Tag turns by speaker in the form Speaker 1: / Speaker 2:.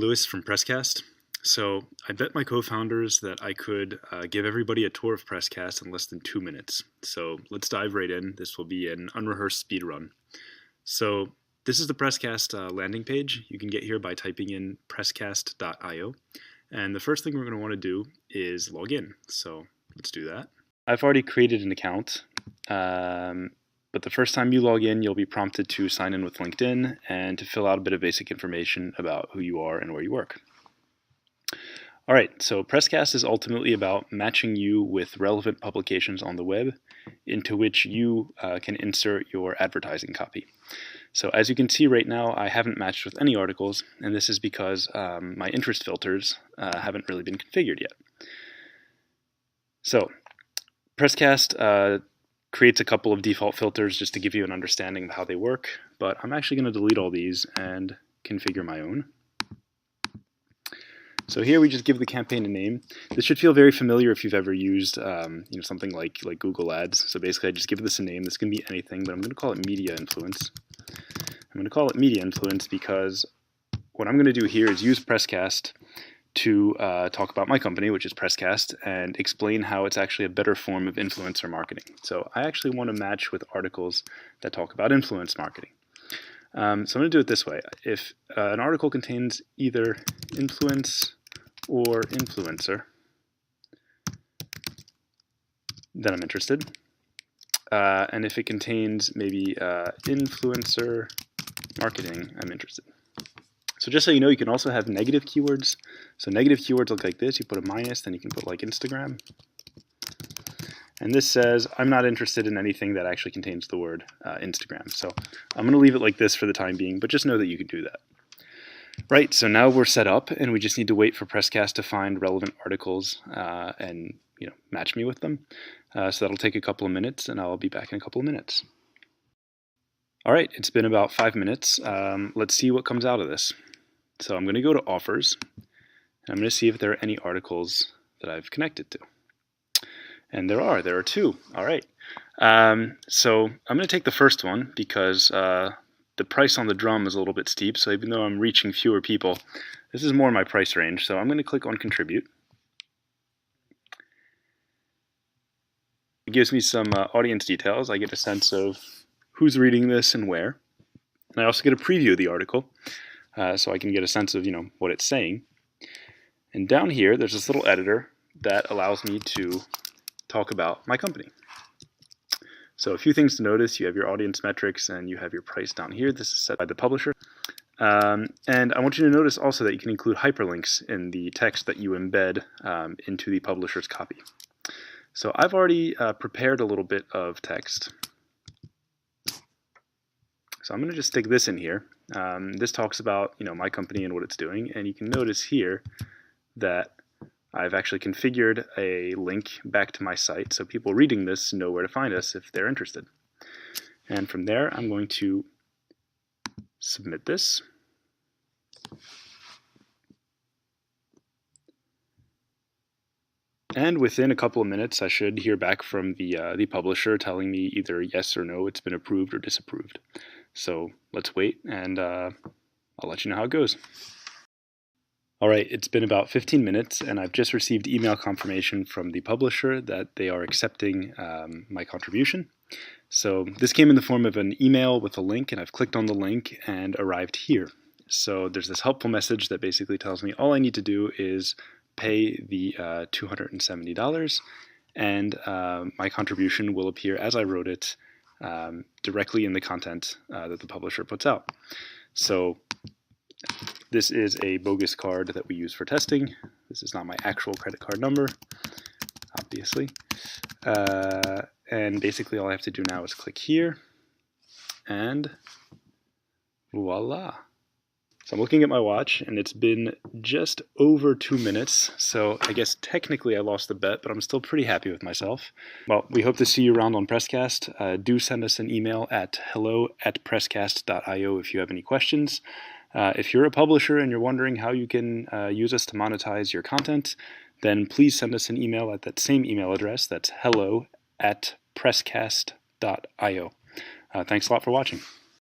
Speaker 1: Lewis from Presscast. So I bet my co-founders that I could give everybody a tour of Presscast in less than 2 minutes. So let's dive right in. This will be an unrehearsed speed run. So this is the Presscast landing page. You can get here by typing in presscast.io. And the first thing we're going to want to do is log in. So let's do that. I've already created an account. But the first time you log in, you'll be prompted to sign in with LinkedIn and to fill out a bit of basic information about who you are and where you work. All right, so Presscast is ultimately about matching you with relevant publications on the web into which you can insert your advertising copy. So as you can see right now, I haven't matched with any articles, and this is because my interest filters haven't really been configured yet. So Presscast creates a couple of default filters just to give you an understanding of how they work, but I'm actually going to delete all these and configure my own. So here we just give the campaign a name. This should feel very familiar if you've ever used something like Google Ads. So basically I just give this a name. This can be anything, but I'm going to call it Media Influence. I'm going to call it Media Influence because what I'm going to do here is use Presscast to talk about my company, which is Presscast, and explain how it's actually a better form of influencer marketing. So I actually want to match with articles that talk about influence marketing. So I'm going to do it this way. If an article contains either influence or influencer, then I'm interested. And if it contains maybe influencer marketing, I'm interested. So just so you know, you can also have negative keywords. So negative keywords look like this. You put a minus, then you can put like Instagram. And this says, I'm not interested in anything that actually contains the word Instagram. So I'm going to leave it like this for the time being, but just know that you can do that. Right, so now we're set up, and we just need to wait for Presscast to find relevant articles and match me with them. So that'll take a couple of minutes, and I'll be back in a couple of minutes. All right, it's been about 5 minutes. Let's see what comes out of this. So I'm going to go to Offers, and I'm going to see if there are any articles that I've connected to. And there are 2. All right. So I'm going to take the first one because the price on the drum is a little bit steep. So even though I'm reaching fewer people, this is more in my price range. So I'm going to click on Contribute. It gives me some audience details. I get a sense of who's reading this and where. And I also get a preview of the article, so I can get a sense of what it's saying. And down here, there's this little editor that allows me to talk about my company. So a few things to notice. You have your audience metrics and you have your price down here. This is set by the publisher. And I want you to notice also that you can include hyperlinks in the text that you embed into the publisher's copy. So I've already prepared a little bit of text. So I'm going to just stick this in here. This talks about my company and what it's doing, and you can notice here that I've actually configured a link back to my site so people reading this know where to find us if they're interested. And from there, I'm going to submit this. And within a couple of minutes, I should hear back from the publisher telling me either yes or no, it's been approved or disapproved. So let's wait, and I'll let you know how it goes. All right, it's been about 15 minutes, and I've just received email confirmation from the publisher that they are accepting my contribution. So this came in the form of an email with a link, and I've clicked on the link and arrived here. So there's this helpful message that basically tells me all I need to do is pay the $270, and my contribution will appear as I wrote it directly in the content that the publisher puts out. So this is a bogus card that we use for testing. This is not my actual credit card number, obviously. And basically all I have to do now is click here, and voila. So I'm looking at my watch, and it's been just over 2 minutes, so I guess technically I lost the bet, but I'm still pretty happy with myself. Well, we hope to see you around on Presscast. Do send us an email at hello@presscast.io if you have any questions. If you're a publisher and you're wondering how you can use us to monetize your content, then please send us an email at that same email address. That's hello@presscast.io. Thanks a lot for watching.